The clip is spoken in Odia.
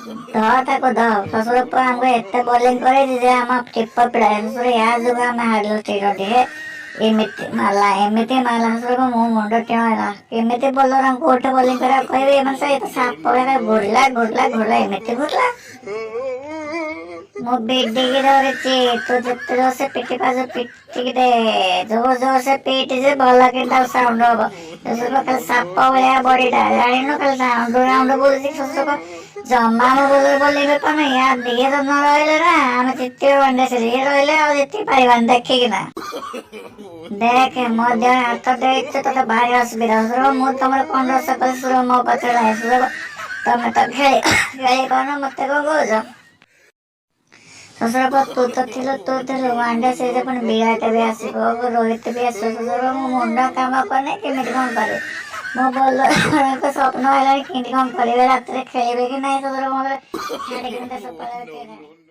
ତାକୁ ଧ ଶ୍ୱଶୁର ଆମକୁ ଏତେ ବୋଲିଂ କରେଇଛି ଯେ ଆମ ଟିପ ପିଡ଼ା ଶ୍ୱଶୁର ୟା ଯୋଗୁଁ ଆମେ ହାରିଲୁ ଟିକେ ଟିକେ ଏମିତି ମାରିଲା ଶ୍ୱଶୁରକୁ ମୁଁ ମୁଣ୍ଡ ଟିଣ ହେଲା କେମିତି ବୋଲର କୋଉଠି ବୋଲିଂ କରିବାକୁ କହିବି ଏମାନେ ସେ ସାପ ଭଳିଆ ଘୁରିଲା ଏମିତି ଘୁରିଲା ମୁଁ ବିଡିକି ଧରିଛି ତୁ ଯେତେ ଜୋର ସେ ପିଟି ପାରୁଛୁ ପିଟିକି ଦେ ଜୋର ସେ ପିଟି ଯେ ଭଲ କିନ୍ତୁ ସାଉଣ୍ଡ ହବ ଶ୍ୱଶୁର ଖାଲି ସାପ ଭଳିଆ ବଡିଟା ଜାଣିନୁ ଖାଲି ରାଉଣ୍ଡ ବୁଲୁଛି ଶ୍ୱଶୁର ଜମା ମୋ ବୋଲର ବୋଲିଂ କରିପାରୁନି ୟା ଦିଏ ତ ନ ରହିଲେ ନା ଆମେ ଜିତିବ ୱାନଡେ ସିରିଜ ଇଏ ରହିଲେ ଆଉ ଜିତି ପାରିବାନି ଦେଖିକିନା ଦେଖେ ମୋ ଦେହ ହାତ ଦେଇଛୁ ତତେ ଭାରି ଅସୁବିଧା ଶ୍ୱଶୁର ମୁଁ ତମର 1500 କରି ଶ୍ୱଶୁର ମୋ ପଛରେ ନାହିଁ ଶ୍ୱଶୁର ତମେ ତ ଖେଳି ପାରୁନ ମତେ କଣ କହୁଛ ଶ୍ୱଶୁର ତୁ ଥିଲୁ ୱାନଡେ ସିରିଜ ପୁଣି ବିରାଟ ବି ଆସିବ ରୋହିତ ବି ଆସିବ ଶ୍ୱଶୁର ମୋ ମୁଣ୍ଡ କାମ କରୁନି କେମିତି କଣ କରିବି ମୋ ବୋଲରଙ୍କ ସ୍ୱପ୍ନ ହେଲାଣି କେମିତି କଣ କରିବେ ରାତିରେ ଖେଳିବେ କି ନାହିଁ ଶ୍ୱଶୁର ମୋର ଛାଡ଼ିକି ସକାଳେ